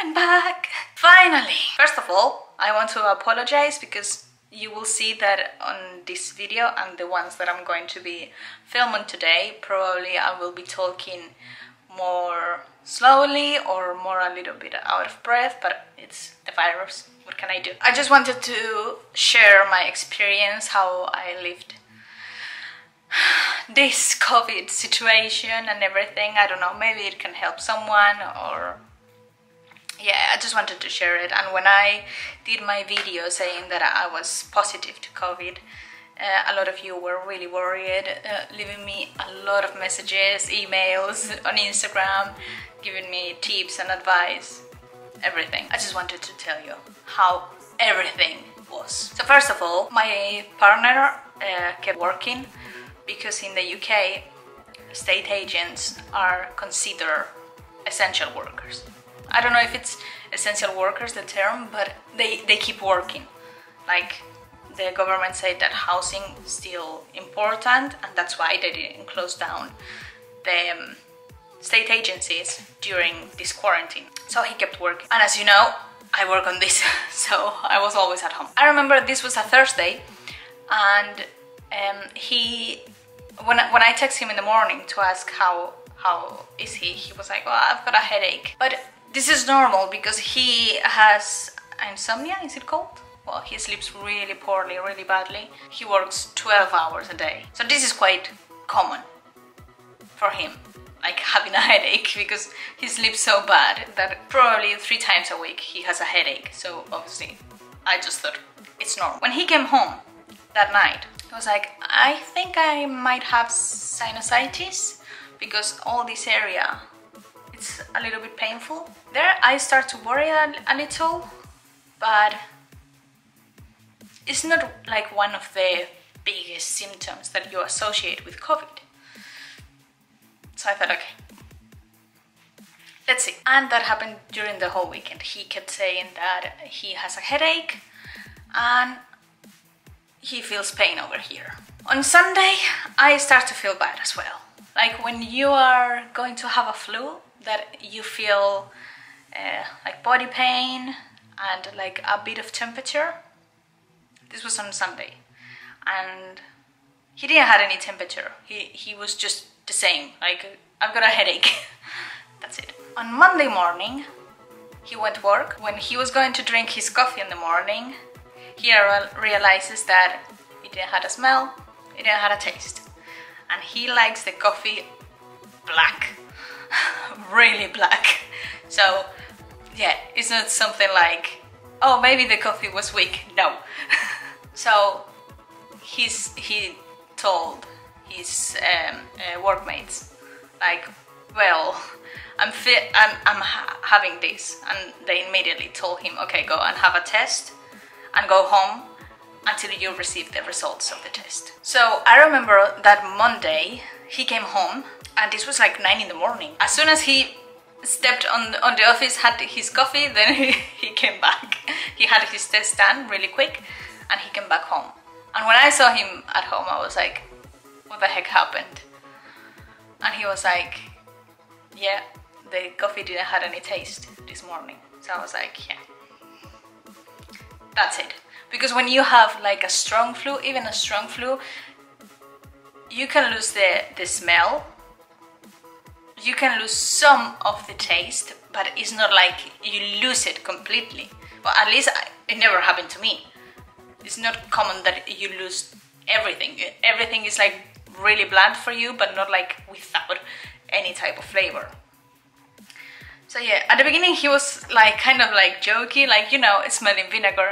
I'm back! Finally! First of all, I want to apologize because you will see that on this video and the ones that I'm going to be filming today, probably I will be talking more slowly or more a little bit out of breath, but it's the virus. What can I do? I just wanted to share my experience, how I lived this COVID situation and everything. I don't know, maybe it can help someone, or yeah, I just wanted to share it. And when I did my video saying that I was positive to COVID, a lot of you were really worried, leaving me a lot of messages, emails on Instagram, giving me tips and advice, everything. I just wanted to tell you how everything was. So first of all, my partner kept working because in the UK, state agents are considered essential workers. I don't know if it's essential workers, the term, but they keep working. Like, the government said that housing is still important, and that's why they didn't close down the state agencies during this quarantine. So he kept working. And as you know, I work on this, so I was always at home. I remember this was a Thursday, and when I text him in the morning to ask how is he was like, "Oh, I've got a headache." But this is normal because he has insomnia, is it called? Well, he sleeps really poorly, really badly. He works 12 hours a day. So this is quite common for him, like having a headache, because he sleeps so bad that probably 3 times a week he has a headache. So obviously, I just thought it's normal. When he came home that night, he was like, "I think I might have sinusitis because all this area, it's a little bit painful." There I start to worry a little, but it's not like one of the biggest symptoms that you associate with COVID. So I thought, okay, let's see. And that happened during the whole weekend. He kept saying that he has a headache and he feels pain over here. On Sunday, I start to feel bad as well. Like when you are going to have a flu, that you feel like body pain and like a bit of temperature. This was on Sunday, and he didn't have any temperature. He was just the same, like, "I've got a headache." That's it. On Monday morning, he went to work. When he was going to drink his coffee in the morning, he realizes that it didn't have a smell, it didn't have a taste. And he likes the coffee black, really black. So yeah, it's not something like, "Oh, maybe the coffee was weak." No. So he told his workmates, like, "Well, I'm having this," and they immediately told him, "Okay, go and have a test and go home until you receive the results of the test." So I remember that Monday he came home, and this was like 9 in the morning. As soon as he stepped on the office, had his coffee, then he came back. He had his test done really quick, and he came back home. And when I saw him at home, I was like, "What the heck happened?" And he was like, "Yeah, the coffee didn't have any taste this morning." So I was like, yeah, that's it. Because when you have like a strong flu, even a strong flu, you can lose the smell, you can lose some of the taste, but it's not like you lose it completely. Well, at least it never happened to me. It's not common that you lose everything. Everything is like really bland for you, but not like without any type of flavor. So yeah, at the beginning he was like kind of like jokey, like, you know, smelling vinegar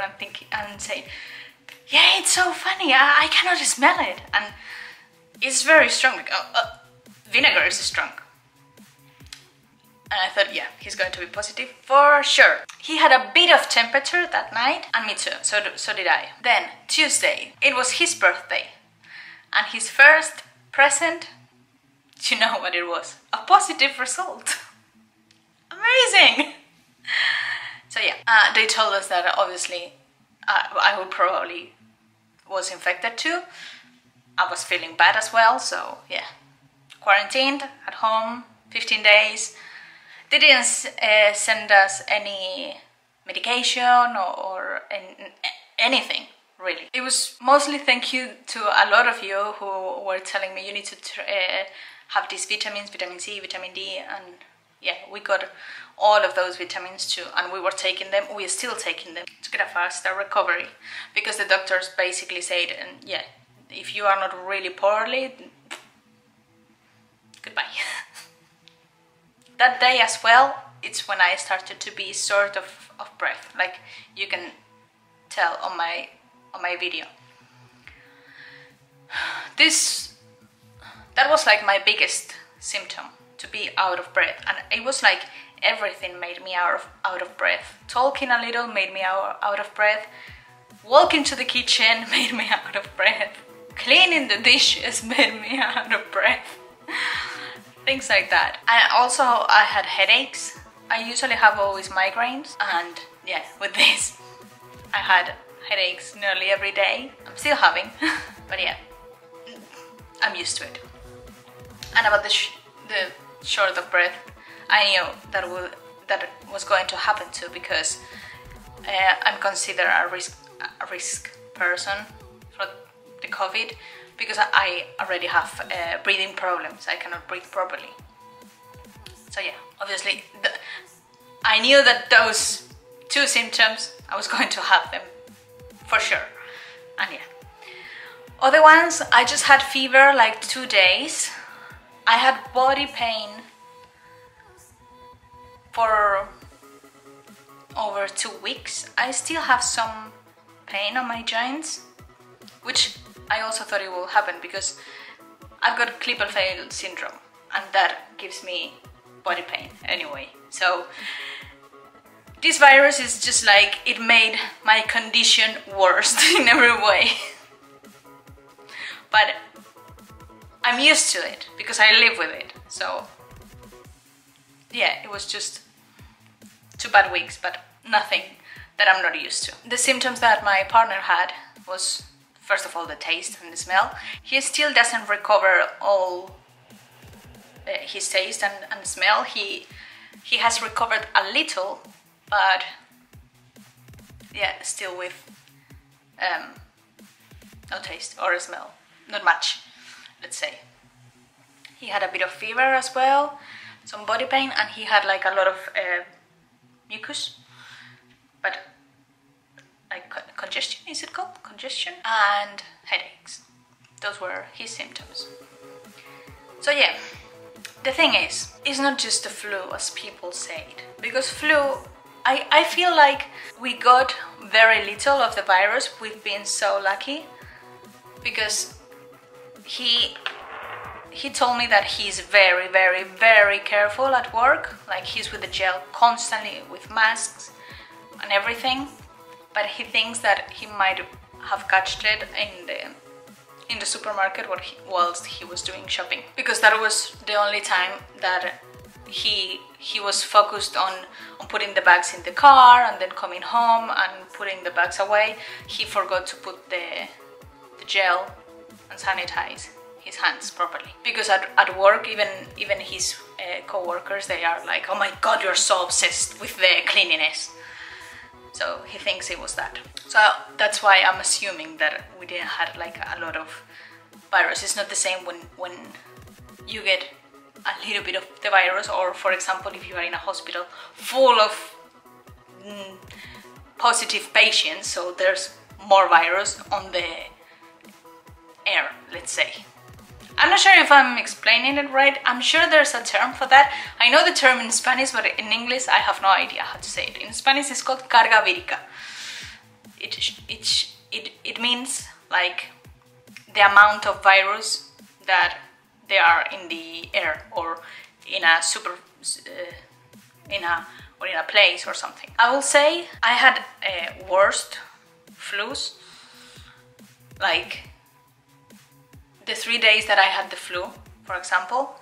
and saying, "Yeah, it's so funny, I cannot smell it." And it's very strong, like, vinegar is strong. And I thought, yeah, he's going to be positive for sure. He had a bit of temperature that night, and me too, so did I. Then, Tuesday, it was his birthday. And his first present, do you know what it was? A positive result. Amazing! So yeah, they told us that obviously I would probably was infected too. I was feeling bad as well, so yeah. Quarantined at home, 15 days. They didn't send us any medication or anything, really. It was mostly thank you to a lot of you who were telling me you need to have these vitamins, vitamin C, vitamin D, and yeah, we got all of those vitamins too, and we were taking them, we are still taking them to get a faster recovery, because the doctors basically said, and yeah, if you are not really poorly, goodbye. That day as well, it's when I started to be sort of breath, like you can tell on my video. That was like my biggest symptom, to be out of breath, and it was like everything made me out of breath. Talking a little made me out of breath. Walking to the kitchen made me out of breath. Cleaning the dishes made me out of breath. Things like that. And also I had headaches. I usually have always migraines, and yeah, with this I had headaches nearly every day. I'm still having, but yeah, I'm used to it. And about the short of breath, I knew that was going to happen too, because I'm considered a risk person for the COVID, because I already have breathing problems. I cannot breathe properly. So yeah, obviously I knew that those two symptoms, I was going to have them for sure. And yeah, other ones, I just had fever like 2 days. I had body pain for over 2 weeks. I still have some pain on my joints, which I also thought it will happen because I've got Klippel-Feil syndrome, and that gives me body pain anyway. So this virus is just like, it made my condition worse in every way. But I'm used to it because I live with it. So yeah, it was just 2 bad weeks, but nothing that I'm not used to. The symptoms that my partner had was, first of all, the taste and the smell. He still doesn't recover all his taste and smell. He has recovered a little, but yeah, still with no taste or smell, not much, let's say. He had a bit of fever as well, some body pain, and he had like a lot of mucus, but like congestion, is it called? Congestion, and headaches. Those were his symptoms. So yeah, the thing is, it's not just the flu as people say it, because flu, I feel like we got very little of the virus. We've been so lucky, because he told me that he's very, very, very careful at work. Like, he's with the gel constantly, with masks and everything. But he thinks that he might have catched it in the supermarket whilst he was doing shopping, because that was the only time that he was focused on putting the bags in the car and then coming home and putting the bags away. He forgot to put the gel and sanitize his hands properly, because at work, even his co-workers, they are like, oh my god, you're so obsessed with the cleanliness. So he thinks it was that. So that's why I'm assuming that we didn't have like a lot of virus. It's not the same when you get a little bit of the virus, or for example, if you are in a hospital full of positive patients, so there's more virus on the air, let's say. I'm not sure if I'm explaining it right. I'm sure there's a term for that. I know the term in Spanish, but in English I have no idea how to say it. In Spanish it's called carga vírica. It means like the amount of virus that they are in the air, or in a in a place or something. I will say I had worst flus. Like, the 3 days that I had the flu, for example,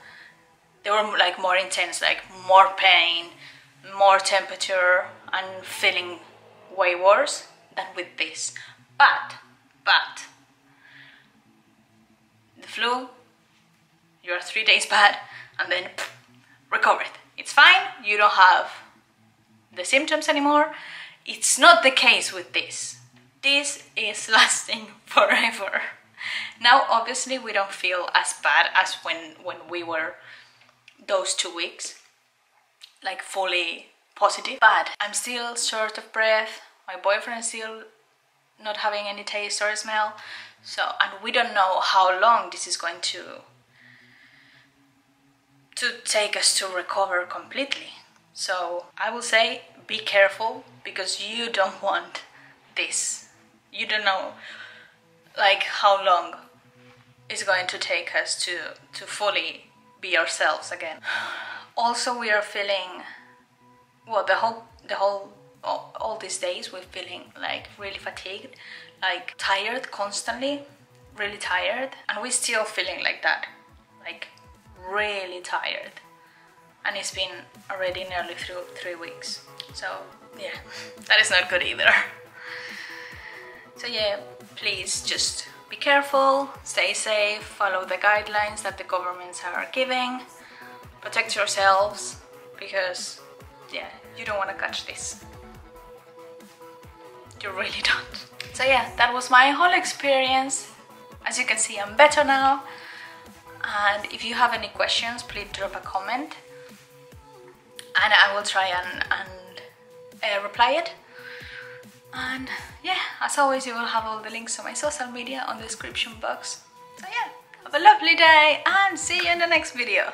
they were like more intense, like more pain, more temperature, and feeling way worse than with this. But the flu, you're 3 days bad, and then recovered. it's fine, you don't have the symptoms anymore. It's not the case with this. This is lasting forever. Now obviously we don't feel as bad as when we were those 2 weeks, like fully positive, but I'm still short of breath. My boyfriend's still not having any taste or smell, so, and we don't know how long this is going to take us to recover completely. So I will say be careful, because you don't want this. You don't know like how long it's going to take us to fully be ourselves again. Also, we are feeling, well, all these days we're feeling like really fatigued, like tired constantly, really tired, and we're still feeling like that, like really tired, and it's been already nearly through 3 weeks. So yeah, that is not good either. So yeah, please just be careful, stay safe, follow the guidelines that the governments are giving, protect yourselves, because yeah, you don't want to catch this. You really don't. So yeah, that was my whole experience. As you can see, I'm better now. And if you have any questions, please drop a comment, and I will try and reply it. And yeah, as always, you will have all the links to my social media on the description box. So yeah, have a lovely day and see you in the next video.